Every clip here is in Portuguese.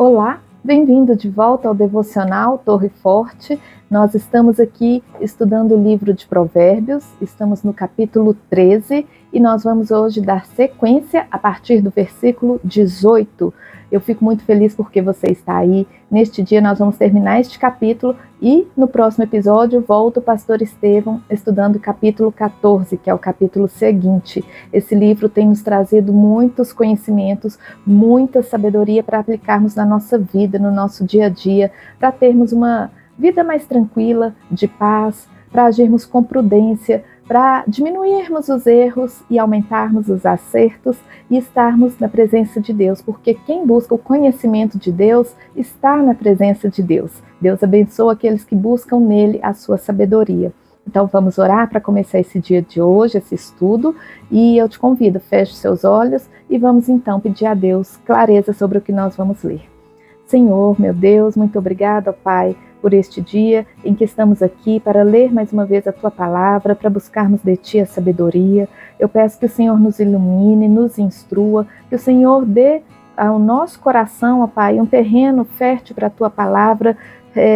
Olá, bem-vindo de volta ao Devocional Torre Forte. Nós estamos aqui estudando o livro de Provérbios, estamos no capítulo 13 e nós vamos hoje dar sequência a partir do versículo 18. Eu fico muito feliz porque você está aí. Neste dia nós vamos terminar este capítulo e no próximo episódio volta o pastor Estevão estudando o capítulo 14, que é o capítulo seguinte. Esse livro tem nos trazido muitos conhecimentos, muita sabedoria para aplicarmos na nossa vida, no nosso dia a dia, para termos uma vida mais tranquila, de paz, para agirmos com prudência, para diminuirmos os erros e aumentarmos os acertos e estarmos na presença de Deus, porque quem busca o conhecimento de Deus está na presença de Deus. Deus abençoa aqueles que buscam nele a sua sabedoria. Então vamos orar para começar esse dia de hoje, esse estudo, e eu te convido, feche seus olhos e vamos então pedir a Deus clareza sobre o que nós vamos ler. Senhor, meu Deus, muito obrigada, Pai, por este dia em que estamos aqui para ler mais uma vez a Tua palavra, para buscarmos de Ti a sabedoria. Eu peço que o Senhor nos ilumine, nos instrua, que o Senhor dê ao nosso coração, ó Pai, um terreno fértil para a Tua palavra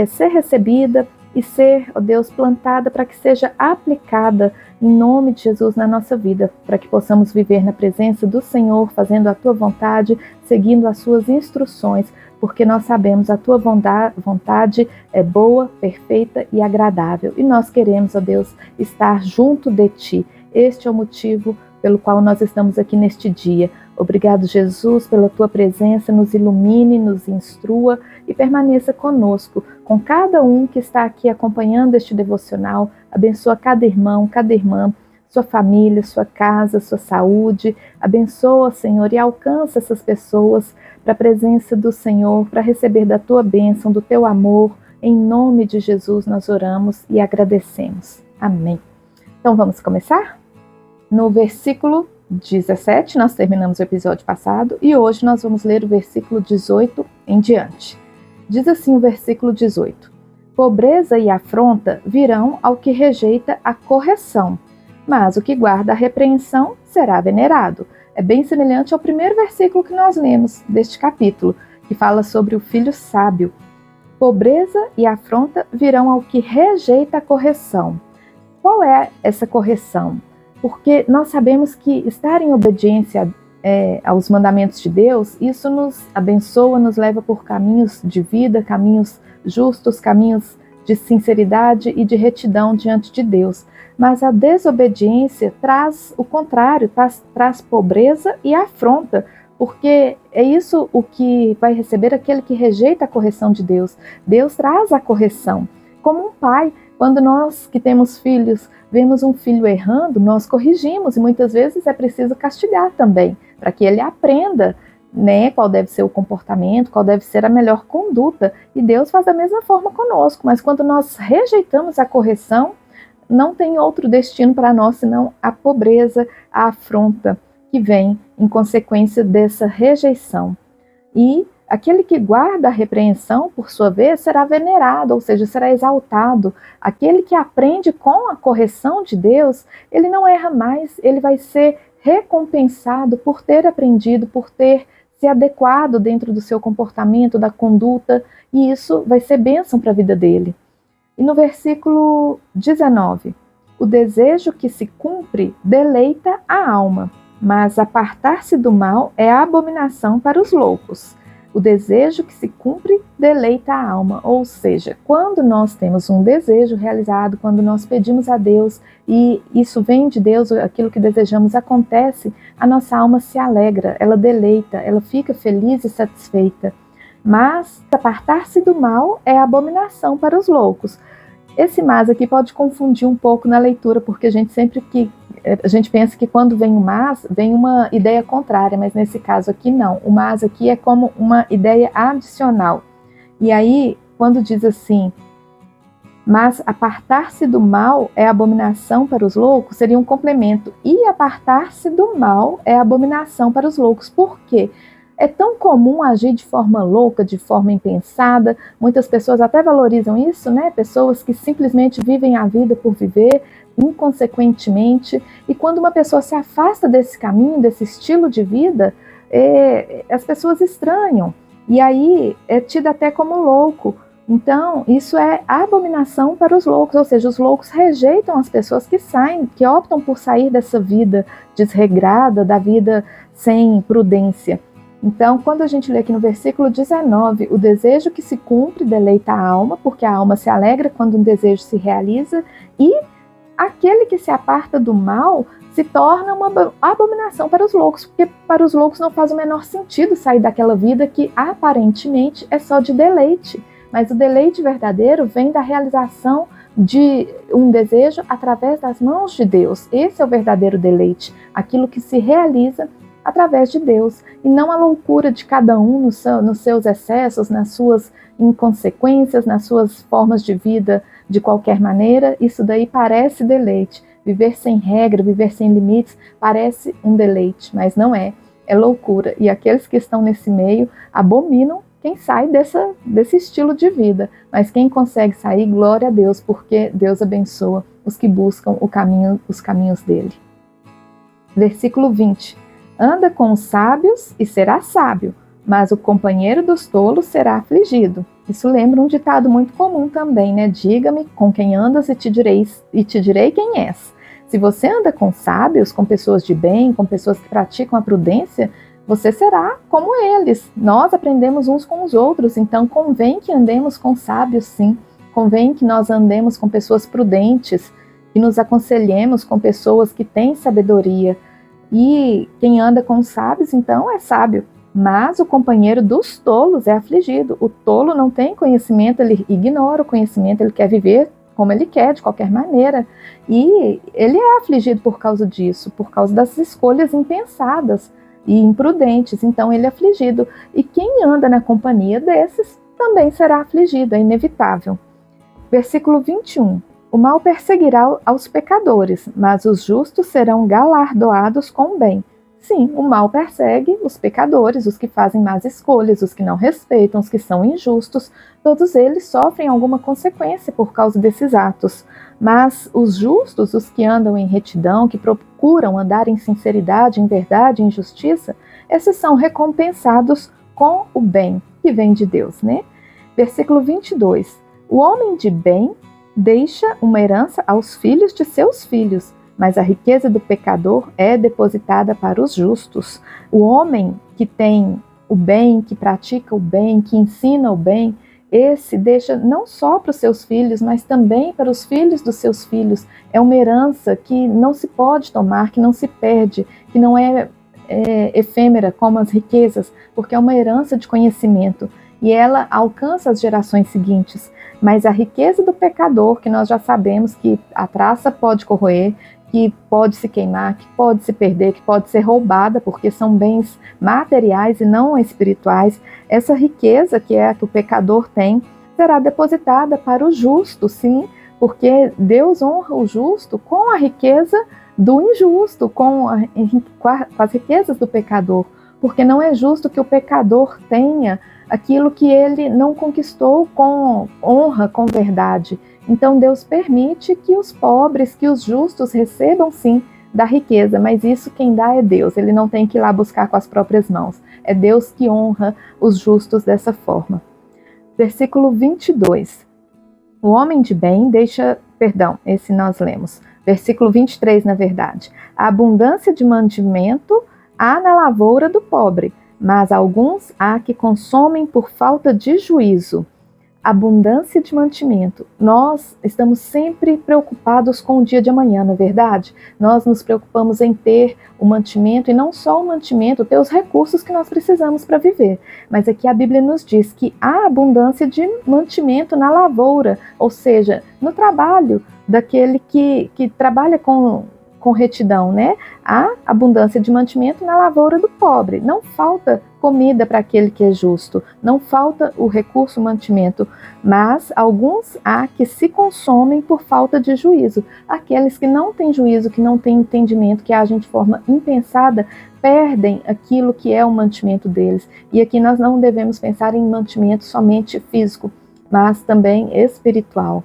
ser recebida e ser, ó Deus, plantada para que seja aplicada em nome de Jesus na nossa vida, para que possamos viver na presença do Senhor, fazendo a Tua vontade, seguindo as Suas instruções, porque nós sabemos a Tua vontade é boa, perfeita e agradável. E nós queremos, ó Deus, estar junto de Ti. Este é o motivo pelo qual nós estamos aqui neste dia. Obrigado, Jesus, pela Tua presença, nos ilumine, nos instrua e permaneça conosco, com cada um que está aqui acompanhando este devocional. Abençoa cada irmão, cada irmã, sua família, sua casa, sua saúde. Abençoa, Senhor, e alcança essas pessoas para a presença do Senhor, para receber da Tua bênção, do Teu amor. Em nome de Jesus nós oramos e agradecemos. Amém. Então vamos começar? No versículo 17, nós terminamos o episódio passado e hoje nós vamos ler o versículo 18 em diante. Diz assim o versículo 18: Pobreza e afronta virão ao que rejeita a correção, mas o que guarda a repreensão será venerado. É bem semelhante ao primeiro versículo que nós lemos deste capítulo, que fala sobre o filho sábio. Pobreza e afronta virão ao que rejeita a correção. Qual é essa correção? Porque nós sabemos que estar em obediência aos mandamentos de Deus, isso nos abençoa, nos leva por caminhos de vida, caminhos justos, caminhos de sinceridade e de retidão diante de Deus. Mas a desobediência traz o contrário, traz pobreza e afronta, porque é isso o que vai receber aquele que rejeita a correção de Deus. Deus traz a correção, como um pai. Quando nós que temos filhos, vemos um filho errando, nós corrigimos e muitas vezes é preciso castigar também, para que ele aprenda, né, qual deve ser o comportamento, qual deve ser a melhor conduta. E Deus faz da mesma forma conosco, mas quando nós rejeitamos a correção, não tem outro destino para nós senão a pobreza, a afronta que vem em consequência dessa rejeição. E aquele que guarda a repreensão, por sua vez, será venerado, ou seja, será exaltado. Aquele que aprende com a correção de Deus, ele não erra mais, ele vai ser recompensado por ter aprendido, por ter se adequado dentro do seu comportamento, da conduta, e isso vai ser bênção para a vida dele. E no versículo 19, o desejo que se cumpre deleita a alma, mas apartar-se do mal é abominação para os loucos. O desejo que se cumpre deleita a alma, ou seja, quando nós temos um desejo realizado, quando nós pedimos a Deus e isso vem de Deus, aquilo que desejamos acontece, a nossa alma se alegra, ela deleita, ela fica feliz e satisfeita. Mas apartar-se do mal é abominação para os loucos. Esse mas aqui pode confundir um pouco na leitura, porque a gente pensa que quando vem o mas, vem uma ideia contrária, mas nesse caso aqui não. O mas aqui é como uma ideia adicional. E aí, quando diz assim, mas apartar-se do mal é abominação para os loucos, seria um complemento. E apartar-se do mal é abominação para os loucos. Por quê? É tão comum agir de forma louca, de forma impensada. Muitas pessoas até valorizam isso, né? Pessoas que simplesmente vivem a vida por viver, inconsequentemente. E quando uma pessoa se afasta desse caminho, desse estilo de vida, as pessoas estranham. E aí é tido até como louco. Então, isso é abominação para os loucos, ou seja, os loucos rejeitam as pessoas que saem, que optam por sair dessa vida desregrada, da vida sem prudência. Então, quando a gente lê aqui no versículo 19, o desejo que se cumpre deleita a alma, porque a alma se alegra quando um desejo se realiza, e aquele que se aparta do mal se torna uma abominação para os loucos, porque para os loucos não faz o menor sentido sair daquela vida que aparentemente é só de deleite. Mas o deleite verdadeiro vem da realização de um desejo através das mãos de Deus. Esse é o verdadeiro deleite, aquilo que se realiza através de Deus, e não a loucura de cada um nos seus excessos, nas suas inconsequências, nas suas formas de vida de qualquer maneira. Isso daí parece deleite. Viver sem regra, viver sem limites, parece um deleite, mas não é. É loucura. E aqueles que estão nesse meio abominam quem sai desse estilo de vida, mas quem consegue sair, glória a Deus, porque Deus abençoa os que buscam os caminhos dele. Versículo 20. Anda com os sábios e será sábio, mas o companheiro dos tolos será afligido. Isso lembra um ditado muito comum também, né? Diga-me com quem andas e te direi quem és. Se você anda com sábios, com pessoas de bem, com pessoas que praticam a prudência, você será como eles. Nós aprendemos uns com os outros, então convém que andemos com sábios, sim. Convém que nós andemos com pessoas prudentes, que nos aconselhemos com pessoas que têm sabedoria. E quem anda com sábios, então, é sábio. Mas o companheiro dos tolos é afligido. O tolo não tem conhecimento, ele ignora o conhecimento, ele quer viver como ele quer, de qualquer maneira. E ele é afligido por causa disso, por causa das escolhas impensadas e imprudentes, então ele é afligido. E quem anda na companhia desses também será afligido, é inevitável. Versículo 21. O mal perseguirá aos pecadores, mas os justos serão galardoados com o bem. Sim, o mal persegue os pecadores, os que fazem más escolhas, os que não respeitam, os que são injustos. Todos eles sofrem alguma consequência por causa desses atos. Mas os justos, os que andam em retidão, que procuram andar em sinceridade, em verdade, em justiça, esses são recompensados com o bem que vem de Deus, né? Versículo 22. O homem de bem deixa uma herança aos filhos de seus filhos, mas a riqueza do pecador é depositada para os justos. O homem que tem o bem, que pratica o bem, que ensina o bem, esse deixa não só para os seus filhos, mas também para os filhos dos seus filhos. É uma herança que não se pode tomar, que não se perde, que não é efêmera como as riquezas, porque é uma herança de conhecimento e ela alcança as gerações seguintes. Mas a riqueza do pecador, que nós já sabemos que a traça pode corroer, que pode se queimar, que pode se perder, que pode ser roubada, porque são bens materiais e não espirituais, essa riqueza que é a que o pecador tem, será depositada para o justo, sim, porque Deus honra o justo com a riqueza do injusto, com as riquezas do pecador, porque não é justo que o pecador tenha aquilo que ele não conquistou com honra, com verdade. Então Deus permite que os pobres, que os justos recebam sim da riqueza, mas isso quem dá é Deus, ele não tem que ir lá buscar com as próprias mãos, é Deus que honra os justos dessa forma. Versículo 22, o homem de bem esse nós lemos, versículo 23 na verdade, a abundância de mantimento há na lavoura do pobre, mas alguns há que consomem por falta de juízo. Abundância de mantimento. Nós estamos sempre preocupados com o dia de amanhã, não é verdade? Nós nos preocupamos em ter o mantimento, e não só o mantimento, ter os recursos que nós precisamos para viver. Mas aqui a Bíblia nos diz que há abundância de mantimento na lavoura, ou seja, no trabalho daquele que trabalha com retidão, né? Há abundância de mantimento na lavoura do pobre. Não falta comida para aquele que é justo, não falta o recurso mantimento, mas alguns há que se consomem por falta de juízo. Aqueles que não têm juízo, que não têm entendimento, que agem de forma impensada, perdem aquilo que é o mantimento deles. E aqui nós não devemos pensar em mantimento somente físico, mas também espiritual.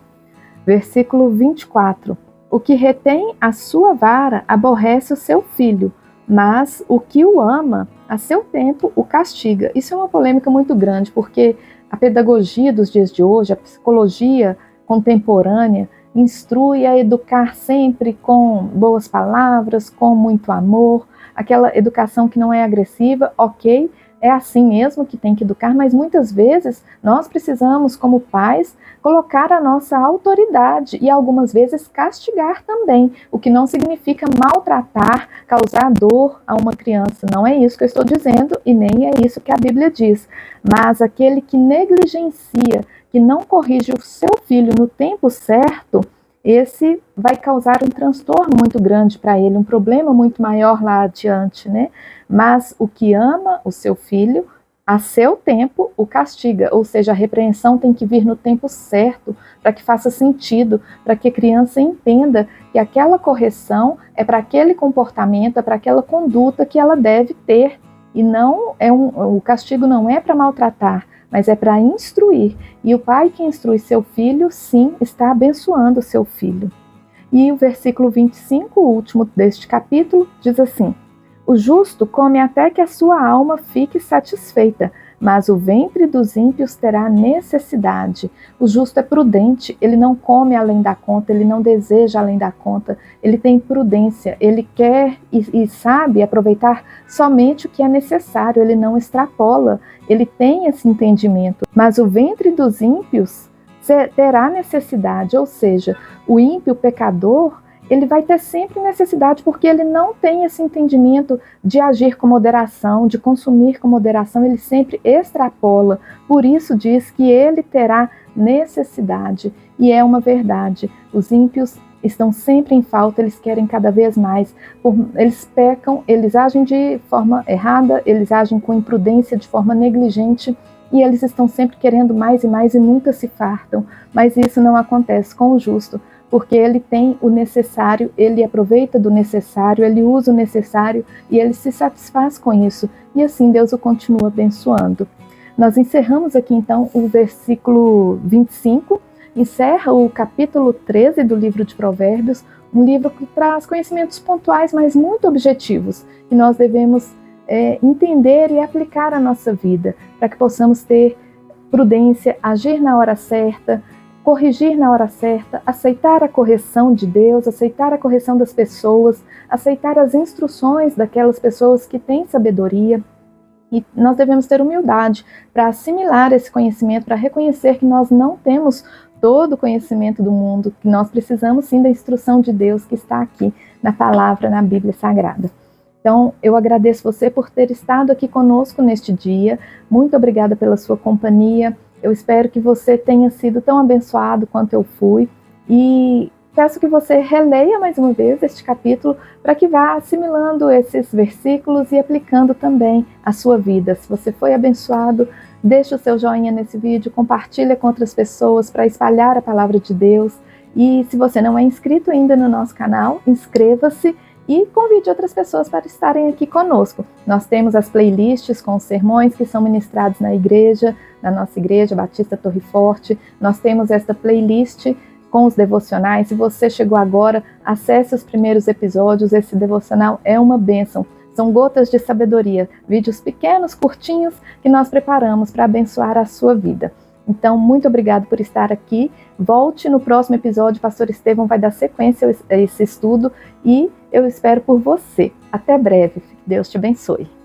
Versículo 24. O que retém a sua vara aborrece o seu filho, mas o que o ama, a seu tempo, o castiga. Isso é uma polêmica muito grande, porque a pedagogia dos dias de hoje, a psicologia contemporânea, instrui a educar sempre com boas palavras, com muito amor, aquela educação que não é agressiva, ok, é assim mesmo que tem que educar, mas muitas vezes nós precisamos, como pais, colocar a nossa autoridade e algumas vezes castigar também, o que não significa maltratar, causar dor a uma criança. Não é isso que eu estou dizendo e nem é isso que a Bíblia diz. Mas aquele que negligencia, que não corrige o seu filho no tempo certo, esse vai causar um transtorno muito grande para ele, um problema muito maior lá adiante, né? Mas o que ama o seu filho, a seu tempo o castiga, ou seja, a repreensão tem que vir no tempo certo, para que faça sentido, para que a criança entenda que aquela correção é para aquele comportamento, é para aquela conduta que ela deve ter, e não o castigo não é para maltratar, mas é para instruir. E o pai que instrui seu filho, sim, está abençoando o seu filho. E o versículo 25, o último deste capítulo, diz assim: o justo come até que a sua alma fique satisfeita, mas o ventre dos ímpios terá necessidade. O justo é prudente, ele não come além da conta, ele não deseja além da conta, ele tem prudência, ele quer e sabe aproveitar somente o que é necessário, ele não extrapola, ele tem esse entendimento. Mas o ventre dos ímpios terá necessidade, ou seja, o ímpio, o pecador, ele vai ter sempre necessidade, porque ele não tem esse entendimento de agir com moderação, de consumir com moderação, ele sempre extrapola. Por isso diz que ele terá necessidade. E é uma verdade. Os ímpios estão sempre em falta, eles querem cada vez mais. Eles pecam, eles agem de forma errada, eles agem com imprudência, de forma negligente, e eles estão sempre querendo mais e mais e nunca se fartam. Mas isso não acontece com o justo, porque ele tem o necessário, ele aproveita do necessário, ele usa o necessário e ele se satisfaz com isso. E assim Deus o continua abençoando. Nós encerramos aqui então o versículo 25, encerra o capítulo 13 do livro de Provérbios, um livro que traz conhecimentos pontuais, mas muito objetivos, que nós devemos entender e aplicar à nossa vida, para que possamos ter prudência, agir na hora certa, corrigir na hora certa, aceitar a correção de Deus, aceitar a correção das pessoas, aceitar as instruções daquelas pessoas que têm sabedoria. E nós devemos ter humildade para assimilar esse conhecimento, para reconhecer que nós não temos todo o conhecimento do mundo, que nós precisamos sim da instrução de Deus que está aqui na palavra, na Bíblia Sagrada. Então, eu agradeço você por ter estado aqui conosco neste dia. Muito obrigada pela sua companhia. Eu espero que você tenha sido tão abençoado quanto eu fui. E peço que você releia mais uma vez este capítulo para que vá assimilando esses versículos e aplicando também à sua vida. Se você foi abençoado, deixe o seu joinha nesse vídeo, compartilha com outras pessoas para espalhar a palavra de Deus. E se você não é inscrito ainda no nosso canal, inscreva-se e convide outras pessoas para estarem aqui conosco. Nós temos as playlists com os sermões que são ministrados na igreja, na nossa igreja Batista Torre Forte. Nós temos esta playlist com os devocionais. Se você chegou agora, acesse os primeiros episódios. Esse devocional é uma bênção. São gotas de sabedoria, vídeos pequenos, curtinhos, que nós preparamos para abençoar a sua vida. Então, muito obrigado por estar aqui. Volte no próximo episódio, o pastor Estevão vai dar sequência a esse estudo e eu espero por você. Até breve. Deus te abençoe.